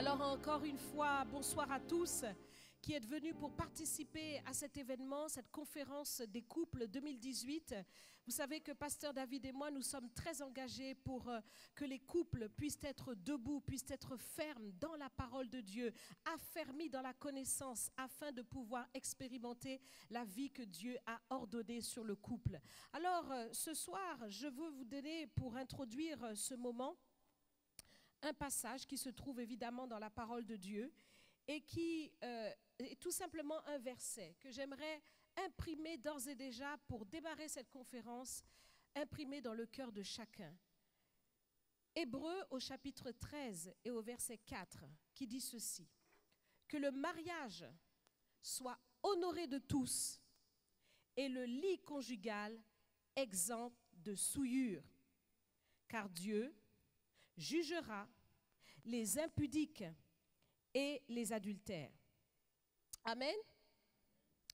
Alors encore une fois, bonsoir à tous qui êtes venus pour participer à cet événement, cette conférence des couples 2018. Vous savez que Pasteur David et moi, nous sommes très engagés pour que les couples puissent être debout, puissent être fermes dans la parole de Dieu, affermis dans la connaissance afin de pouvoir expérimenter la vie que Dieu a ordonnée sur le couple. Alors ce soir, je veux vous donner pour introduire ce moment un passage qui se trouve évidemment dans la parole de Dieu et qui est tout simplement un verset que j'aimerais imprimer d'ores et déjà pour démarrer cette conférence, imprimer dans le cœur de chacun. Hébreux au chapitre 13 et au verset 4 qui dit ceci: que le mariage soit honoré de tous et le lit conjugal exempt de souillure, car Dieu jugera les impudiques et les adultères. Amen.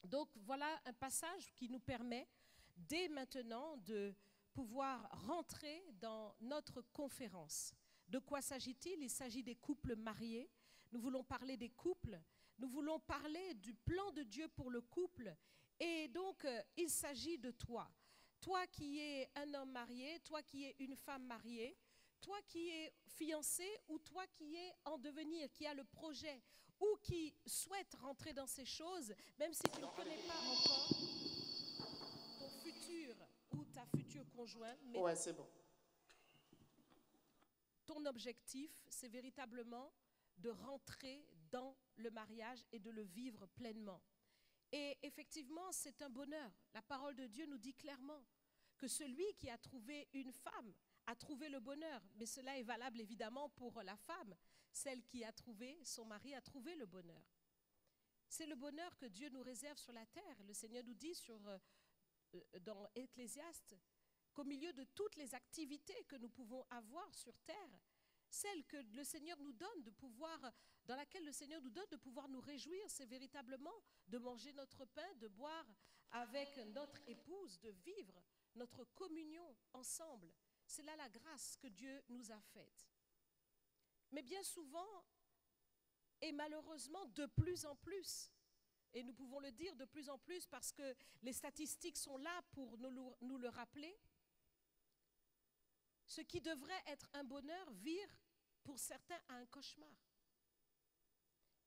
Donc voilà un passage qui nous permet dès maintenant de pouvoir rentrer dans notre conférence. De quoi s'agit-il? Il s'agit des couples mariés. Nous voulons parler des couples. Nous voulons parler du plan de Dieu pour le couple. Et donc, il s'agit de toi. Toi qui es un homme marié, toi qui es une femme mariée, toi qui es fiancé ou toi qui es en devenir, qui a le projet ou qui souhaite rentrer dans ces choses, même si tu ne connais pas encore ton futur ou ta future conjointe, mais ouais, c'est bon. Ton objectif, c'est véritablement de rentrer dans le mariage et de le vivre pleinement. Et effectivement, c'est un bonheur. La parole de Dieu nous dit clairement que celui qui a trouvé une femme a trouvé le bonheur, mais cela est valable évidemment pour la femme. Celle qui a trouvé son mari a trouvé le bonheur. C'est le bonheur que Dieu nous réserve sur la terre. Le Seigneur nous dit dans Ecclésiaste qu'au milieu de toutes les activités que nous pouvons avoir sur terre, celle que le Seigneur nous donne de pouvoir, dans laquelle le Seigneur nous donne de pouvoir nous réjouir, c'est véritablement de manger notre pain, de boire avec notre épouse, de vivre notre communion ensemble. C'est là la grâce que Dieu nous a faite. Mais bien souvent, et malheureusement de plus en plus, et nous pouvons le dire de plus en plus parce que les statistiques sont là pour nous le rappeler, ce qui devrait être un bonheur vire pour certains à un cauchemar.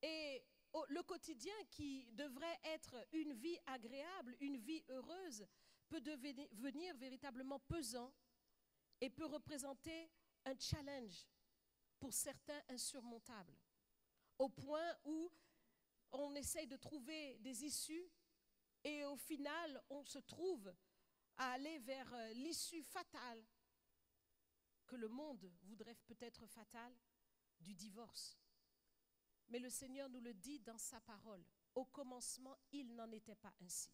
Et le quotidien qui devrait être une vie agréable, une vie heureuse, peut devenir véritablement pesant et peut représenter un challenge pour certains insurmontable, au point où on essaye de trouver des issues et au final, on se trouve à aller vers l'issue fatale que le monde voudrait peut-être fatale, du divorce. Mais le Seigneur nous le dit dans sa parole. Au commencement, il n'en était pas ainsi.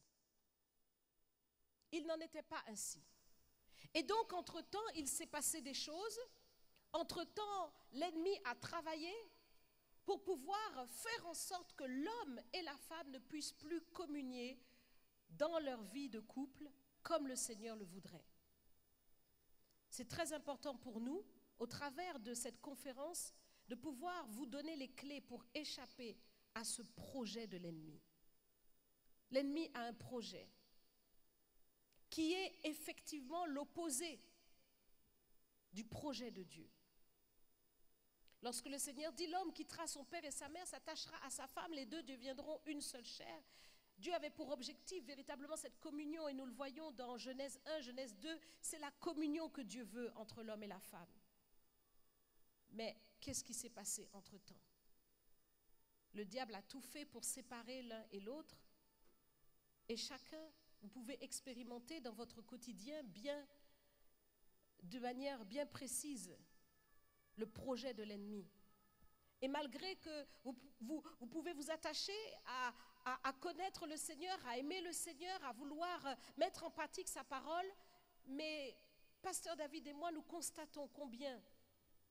Il n'en était pas ainsi. Et donc, entre-temps, il s'est passé des choses. Entre-temps, l'ennemi a travaillé pour pouvoir faire en sorte que l'homme et la femme ne puissent plus communier dans leur vie de couple comme le Seigneur le voudrait. C'est très important pour nous, au travers de cette conférence, de pouvoir vous donner les clés pour échapper à ce projet de l'ennemi. L'ennemi a un projet qui est effectivement l'opposé du projet de Dieu. Lorsque le Seigneur dit l'homme quittera son père et sa mère, s'attachera à sa femme, les deux deviendront une seule chair. Dieu avait pour objectif véritablement cette communion et nous le voyons dans Genèse 1, Genèse 2, c'est la communion que Dieu veut entre l'homme et la femme. Mais qu'est-ce qui s'est passé entre-temps? Le diable a tout fait pour séparer l'un et l'autre et chacun, vous pouvez expérimenter dans votre quotidien de manière bien précise le projet de l'ennemi. Et malgré que vous pouvez vous attacher à connaître le Seigneur, à aimer le Seigneur, à vouloir mettre en pratique sa parole, mais Pasteur David et moi, nous constatons combien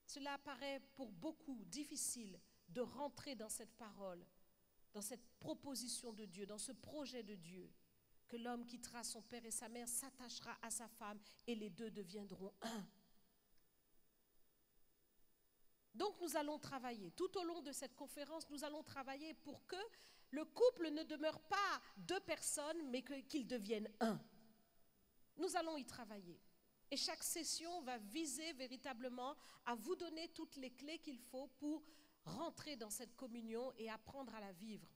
cela apparaît pour beaucoup difficile de rentrer dans cette parole, dans cette proposition de Dieu, dans ce projet de Dieu, que l'homme quittera son père et sa mère, s'attachera à sa femme et les deux deviendront un. Donc nous allons travailler. Tout au long de cette conférence, nous allons travailler pour que le couple ne demeure pas deux personnes, mais qu'ils deviennent un. Nous allons y travailler. Et chaque session va viser véritablement à vous donner toutes les clés qu'il faut pour rentrer dans cette communion et apprendre à la vivre.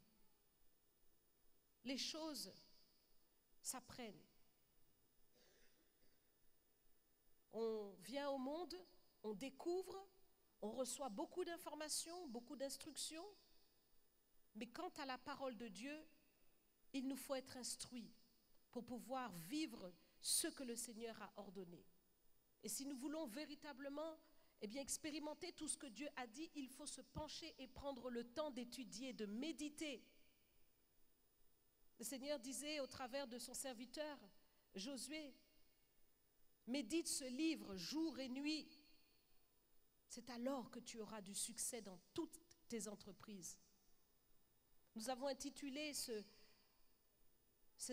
Les choses s'apprennent. On vient au monde, on découvre, on reçoit beaucoup d'informations, beaucoup d'instructions, mais quant à la parole de Dieu, il nous faut être instruits pour pouvoir vivre ce que le Seigneur a ordonné. Et si nous voulons véritablement expérimenter tout ce que Dieu a dit, il faut se pencher et prendre le temps d'étudier, de méditer. Le Seigneur disait au travers de son serviteur, Josué, médite ce livre jour et nuit. C'est alors que tu auras du succès dans toutes tes entreprises. Nous avons intitulé ce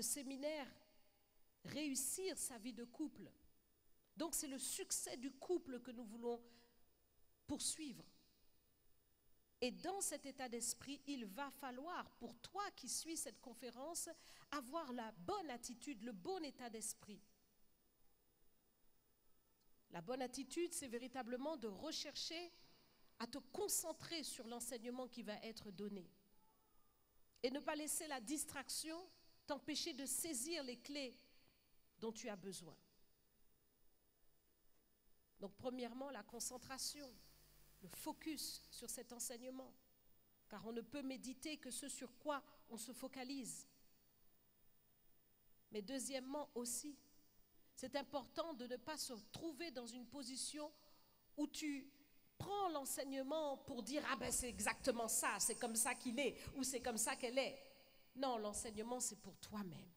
séminaire « Réussir sa vie de couple ». Donc c'est le succès du couple que nous voulons poursuivre. Et dans cet état d'esprit, il va falloir, pour toi qui suis cette conférence, avoir la bonne attitude, le bon état d'esprit. La bonne attitude, c'est véritablement de rechercher à te concentrer sur l'enseignement qui va être donné. Et ne pas laisser la distraction t'empêcher de saisir les clés dont tu as besoin. Donc premièrement, la concentration, le focus sur cet enseignement, car on ne peut méditer que ce sur quoi on se focalise. Mais deuxièmement aussi, c'est important de ne pas se trouver dans une position où tu prends l'enseignement pour dire « Ah ben c'est exactement ça, c'est comme ça qu'il est ou c'est comme ça qu'elle est ». Non, l'enseignement c'est pour toi-même.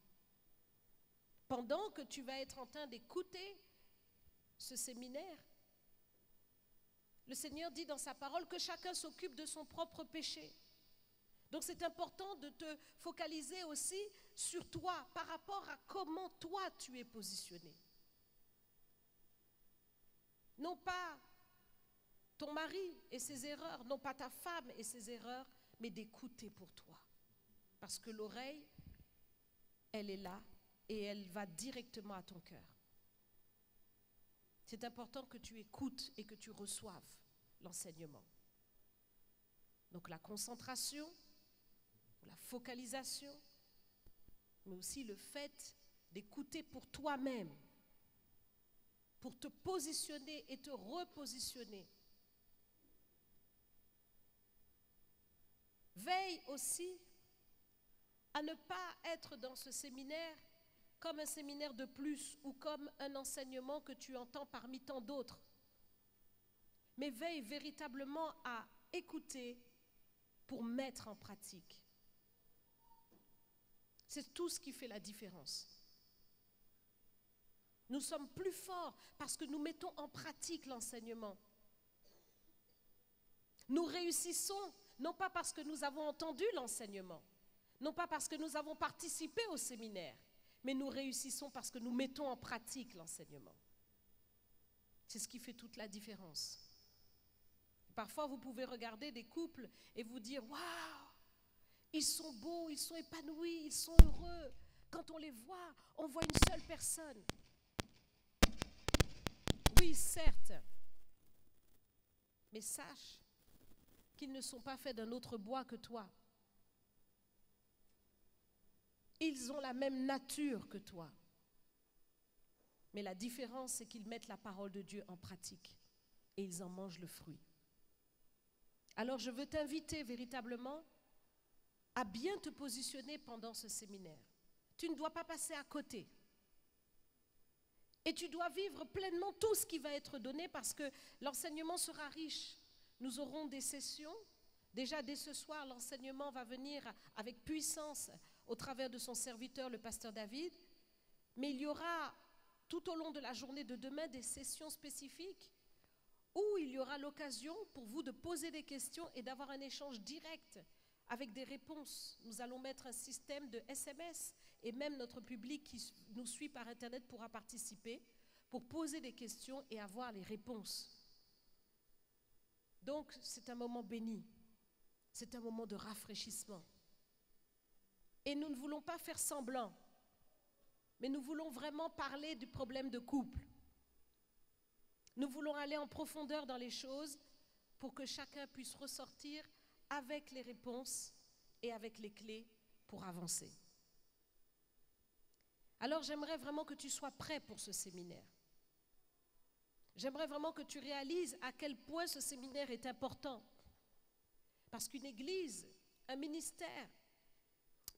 Pendant que tu vas être en train d'écouter ce séminaire, le Seigneur dit dans sa parole que chacun s'occupe de son propre péché. Donc c'est important de te focaliser aussi sur toi par rapport à comment toi tu es positionné. Non pas ton mari et ses erreurs, non pas ta femme et ses erreurs, mais d'écouter pour toi. Parce que l'oreille, elle est là et elle va directement à ton cœur. C'est important que tu écoutes et que tu reçoives l'enseignement. Donc la concentration, la focalisation, mais aussi le fait d'écouter pour toi-même, pour te positionner et te repositionner. Veille aussi à ne pas être dans ce séminaire comme un séminaire de plus ou comme un enseignement que tu entends parmi tant d'autres. Mais veille véritablement à écouter pour mettre en pratique. C'est tout ce qui fait la différence. Nous sommes plus forts parce que nous mettons en pratique l'enseignement. Nous réussissons non pas parce que nous avons entendu l'enseignement, non pas parce que nous avons participé au séminaire, mais nous réussissons parce que nous mettons en pratique l'enseignement. C'est ce qui fait toute la différence. Parfois, vous pouvez regarder des couples et vous dire « Waouh, ils sont beaux, ils sont épanouis, ils sont heureux. » Quand on les voit, on voit une seule personne. Oui, certes, mais sache qu'ils ne sont pas faits d'un autre bois que toi. Ils ont la même nature que toi. Mais la différence, c'est qu'ils mettent la parole de Dieu en pratique et ils en mangent le fruit. Alors je veux t'inviter véritablement à bien te positionner pendant ce séminaire. Tu ne dois pas passer à côté. Et tu dois vivre pleinement tout ce qui va être donné parce que l'enseignement sera riche. Nous aurons des sessions. Déjà dès ce soir, l'enseignement va venir avec puissance au travers de son serviteur, le pasteur David. Mais il y aura tout au long de la journée de demain des sessions spécifiques où il y aura l'occasion pour vous de poser des questions et d'avoir un échange direct avec des réponses. Nous allons mettre un système de SMS et même notre public qui nous suit par Internet pourra participer pour poser des questions et avoir les réponses. Donc, c'est un moment béni. C'est un moment de rafraîchissement. Et nous ne voulons pas faire semblant, mais nous voulons vraiment parler du problème de couple. Nous voulons aller en profondeur dans les choses pour que chacun puisse ressortir avec les réponses et avec les clés pour avancer. Alors j'aimerais vraiment que tu sois prêt pour ce séminaire. J'aimerais vraiment que tu réalises à quel point ce séminaire est important. Parce qu'une église, un ministère,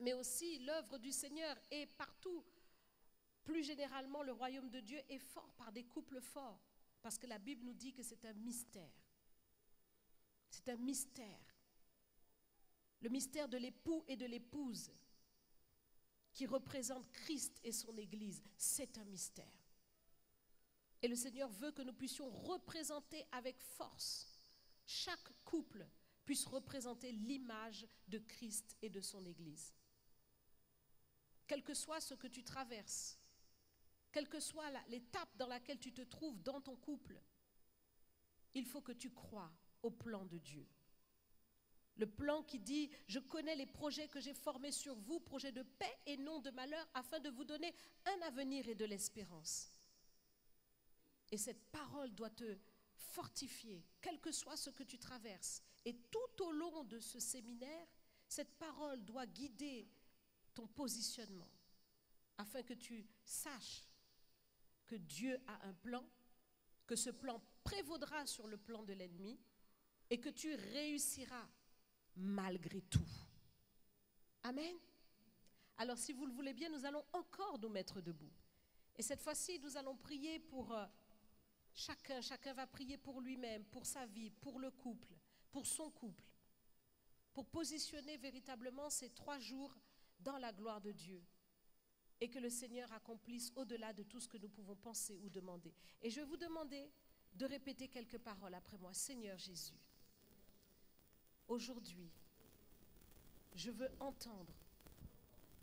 mais aussi l'œuvre du Seigneur et partout, plus généralement le royaume de Dieu est fort par des couples forts. Parce que la Bible nous dit que c'est un mystère. C'est un mystère. Le mystère de l'époux et de l'épouse qui représente Christ et son Église, c'est un mystère. Et le Seigneur veut que nous puissions représenter avec force. Chaque couple puisse représenter l'image de Christ et de son Église. Quel que soit ce que tu traverses, quelle que soit l'étape dans laquelle tu te trouves dans ton couple, il faut que tu crois au plan de Dieu. Le plan qui dit, je connais les projets que j'ai formés sur vous, projets de paix et non de malheur, afin de vous donner un avenir et de l'espérance. Et cette parole doit te fortifier, quel que soit ce que tu traverses. Et tout au long de ce séminaire, cette parole doit guider ton positionnement, afin que tu saches que Dieu a un plan, que ce plan prévaudra sur le plan de l'ennemi et que tu réussiras malgré tout. Amen. Alors si vous le voulez bien, nous allons encore nous mettre debout. Et cette fois-ci, nous allons prier pour chacun. Chacun va prier pour lui-même, pour sa vie, pour le couple, pour son couple, pour positionner véritablement ces 3 jours dans la gloire de Dieu. Et que le Seigneur accomplisse au-delà de tout ce que nous pouvons penser ou demander. Et je vais vous demander de répéter quelques paroles après moi. Seigneur Jésus, aujourd'hui, je veux entendre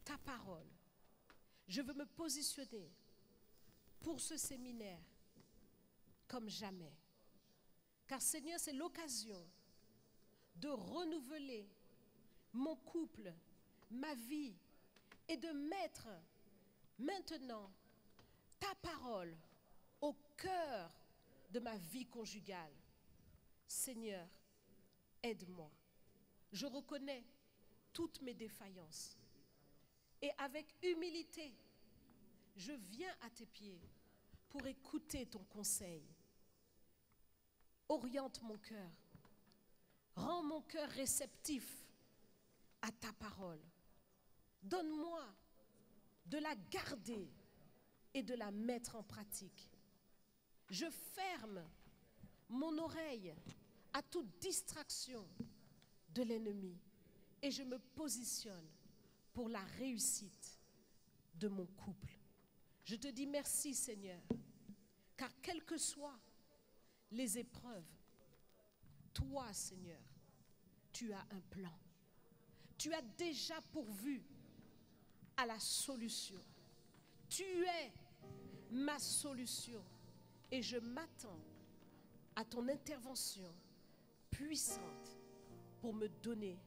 ta parole. Je veux me positionner pour ce séminaire comme jamais. Car Seigneur, c'est l'occasion de renouveler mon couple, ma vie, et de mettre maintenant ta parole au cœur de ma vie conjugale. Seigneur, aide-moi. Je reconnais toutes mes défaillances. Et avec humilité, je viens à tes pieds pour écouter ton conseil. Oriente mon cœur. Rends mon cœur réceptif à ta parole. Donne-moi de la garder et de la mettre en pratique. Je ferme mon oreille à toute distraction de l'ennemi et je me positionne pour la réussite de mon couple. Je te dis merci Seigneur, car quelles que soient les épreuves, toi Seigneur, tu as un plan. Tu as déjà pourvu à la solution. Tu es ma solution et je m'attends à ton intervention puissante pour me donner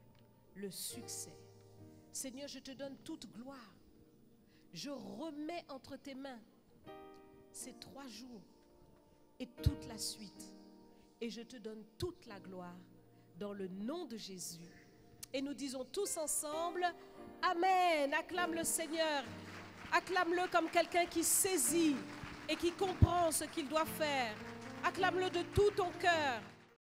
le succès. Seigneur, je te donne toute gloire. Je remets entre tes mains ces 3 jours et toute la suite. Et je te donne toute la gloire dans le nom de Jésus. Et nous disons tous ensemble, Amen. Acclame le Seigneur. Acclame-le comme quelqu'un qui saisit et qui comprend ce qu'il doit faire. Acclame-le de tout ton cœur.